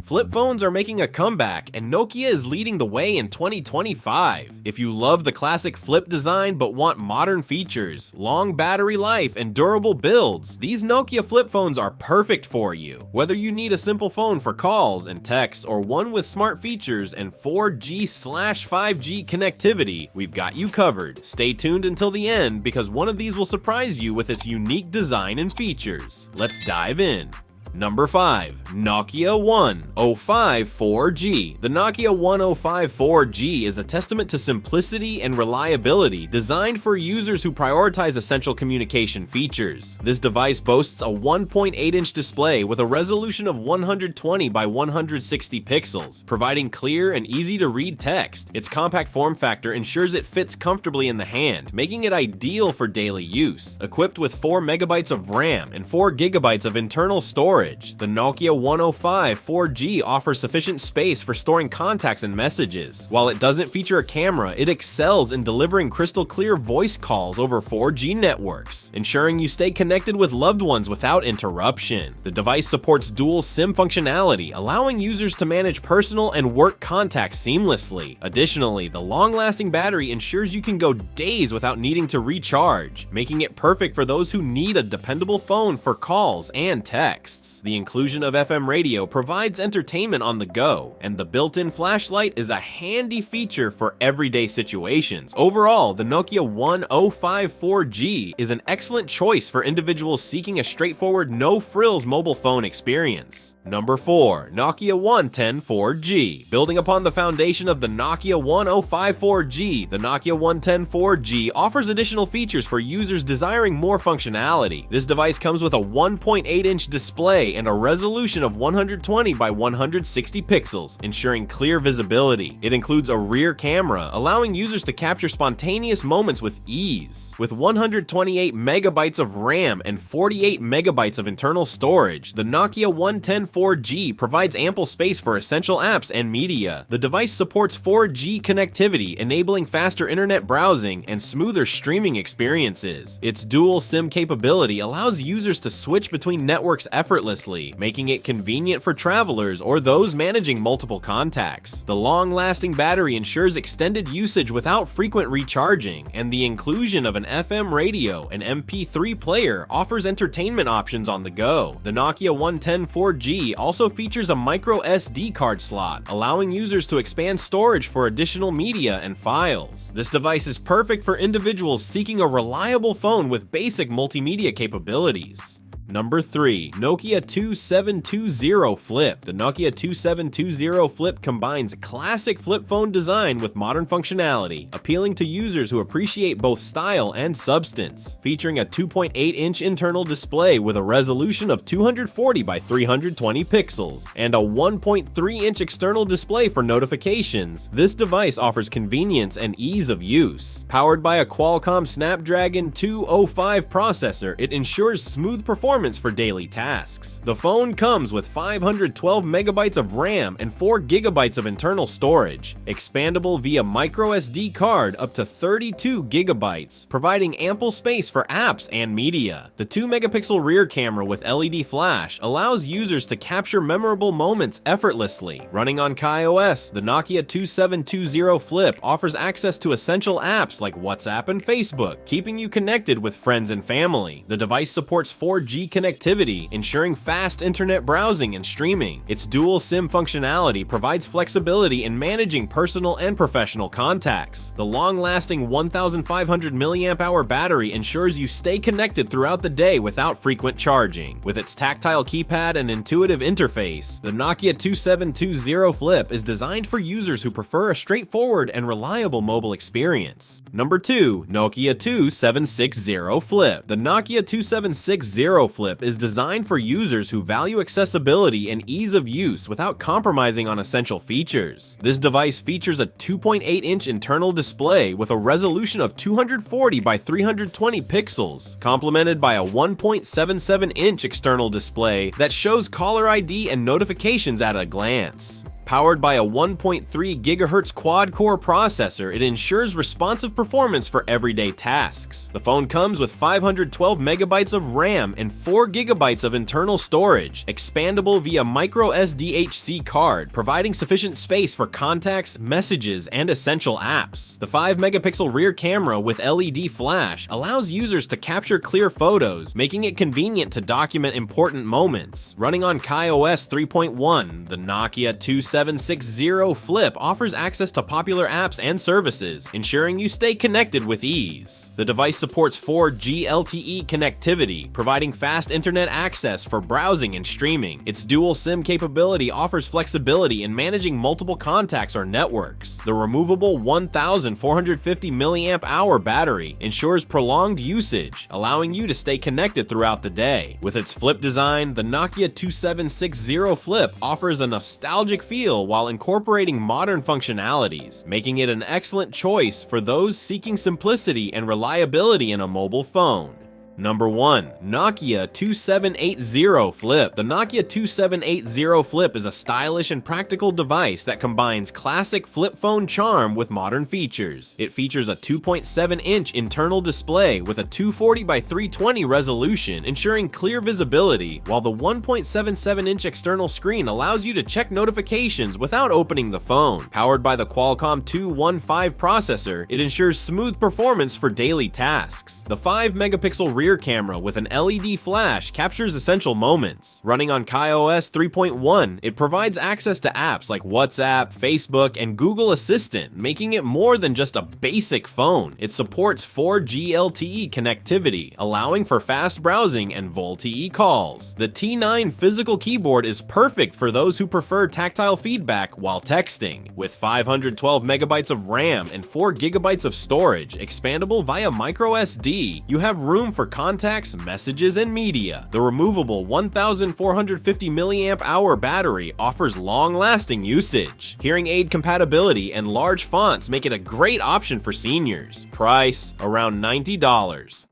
Flip phones are making a comeback, and Nokia is leading the way in 2025. If you love the classic flip design but want modern features, long battery life, and durable builds, these Nokia flip phones are perfect for you. Whether you need a simple phone for calls and texts or one with smart features and 4G/5G connectivity, we've got you covered. Stay tuned until the end because one of these will surprise you with its unique design and features. Let's dive in. Number 5. Nokia 105 4G. The Nokia 105 4G is a testament to simplicity and reliability, designed for users who prioritize essential communication features. This device boasts a 1.8-inch display with a resolution of 120 by 160 pixels, providing clear and easy-to-read text. Its compact form factor ensures it fits comfortably in the hand, making it ideal for daily use. Equipped with 4 megabytes of RAM and 4 gigabytes of internal storage, the Nokia 105 4G offers sufficient space for storing contacts and messages. While it doesn't feature a camera, it excels in delivering crystal clear voice calls over 4G networks, ensuring you stay connected with loved ones without interruption. The device supports dual SIM functionality, allowing users to manage personal and work contacts seamlessly. Additionally, the long-lasting battery ensures you can go days without needing to recharge, making it perfect for those who need a dependable phone for calls and texts. The inclusion of FM radio provides entertainment on the go, and the built-in flashlight is a handy feature for everyday situations. Overall, the Nokia 105 4G is an excellent choice for individuals seeking a straightforward, no-frills mobile phone experience. Number 4. Nokia 110 4G. Building upon the foundation of the Nokia 105 4G, the Nokia 110 4G offers additional features for users desiring more functionality. This device comes with a 1.8-inch display and a resolution of 120 by 160 pixels, ensuring clear visibility. It includes a rear camera, allowing users to capture spontaneous moments with ease. With 128 megabytes of RAM and 48 megabytes of internal storage, the Nokia 110 4G provides ample space for essential apps and media. The device supports 4G connectivity, enabling faster internet browsing and smoother streaming experiences. Its dual SIM capability allows users to switch between networks effortlessly, making it convenient for travelers or those managing multiple contacts. The long-lasting battery ensures extended usage without frequent recharging, and the inclusion of an FM radio and MP3 player offers entertainment options on the go. The Nokia 110 4G also features a micro SD card slot, allowing users to expand storage for additional media and files. This device is perfect for individuals seeking a reliable phone with basic multimedia capabilities. Number 3. Nokia 2720 Flip. The Nokia 2720 Flip combines classic flip phone design with modern functionality, appealing to users who appreciate both style and substance. Featuring a 2.8-inch internal display with a resolution of 240 by 320 pixels and a 1.3-inch external display for notifications, this device offers convenience and ease of use. Powered by a Qualcomm Snapdragon 205 processor, it ensures smooth performance for daily tasks. The phone comes with 512 megabytes of RAM and 4 gigabytes of internal storage, expandable via micro SD card up to 32 gigabytes, providing ample space for apps and media. The 2-megapixel rear camera with LED flash allows users to capture memorable moments effortlessly. Running on KaiOS, the Nokia 2720 Flip offers access to essential apps like WhatsApp and Facebook, keeping you connected with friends and family. The device supports 4G connectivity, ensuring fast internet browsing and streaming. Its dual SIM functionality provides flexibility in managing personal and professional contacts. The long-lasting 1,500 mAh battery ensures you stay connected throughout the day without frequent charging. With its tactile keypad and intuitive interface, the Nokia 2720 Flip is designed for users who prefer a straightforward and reliable mobile experience. Number 2. Nokia 2760 Flip. The Nokia 2760 Flip is designed for users who value accessibility and ease of use without compromising on essential features. This device features a 2.8-inch internal display with a resolution of 240 by 320 pixels, complemented by a 1.77-inch external display that shows caller ID and notifications at a glance. Powered by a 1.3 GHz quad-core processor, it ensures responsive performance for everyday tasks. The phone comes with 512 MB of RAM and 4 GB of internal storage, expandable via micro SDHC card, providing sufficient space for contacts, messages, and essential apps. The 5-megapixel rear camera with LED flash allows users to capture clear photos, making it convenient to document important moments. Running on KaiOS 3.1, the Nokia 2760 Flip offers access to popular apps and services, ensuring you stay connected with ease. The device supports 4G LTE connectivity, providing fast internet access for browsing and streaming. Its dual SIM capability offers flexibility in managing multiple contacts or networks. The removable 1450 mAh battery ensures prolonged usage, allowing you to stay connected throughout the day. With its flip design, the Nokia 2760 Flip offers a nostalgic feel while incorporating modern functionalities, making it an excellent choice for those seeking simplicity and reliability in a mobile phone. Number 1. Nokia 2780 Flip. The Nokia 2780 Flip is a stylish and practical device that combines classic flip phone charm with modern features. It features a 2.7-inch internal display with a 240 by 320 resolution, ensuring clear visibility, while the 1.77-inch external screen allows you to check notifications without opening the phone. Powered by the Qualcomm 215 processor, it ensures smooth performance for daily tasks. The 5-megapixel rear camera with an LED flash captures essential moments. Running on KaiOS 3.1, it provides access to apps like WhatsApp, Facebook, and Google Assistant, making it more than just a basic phone. It supports 4G LTE connectivity, allowing for fast browsing and VoLTE calls. The T9 physical keyboard is perfect for those who prefer tactile feedback while texting. With 512 MB of RAM and 4 GB of storage, expandable via microSD, you have room for contacts, messages, and media. The removable 1450 mAh battery offers long-lasting usage. Hearing aid compatibility and large fonts make it a great option for seniors. Price, around $90.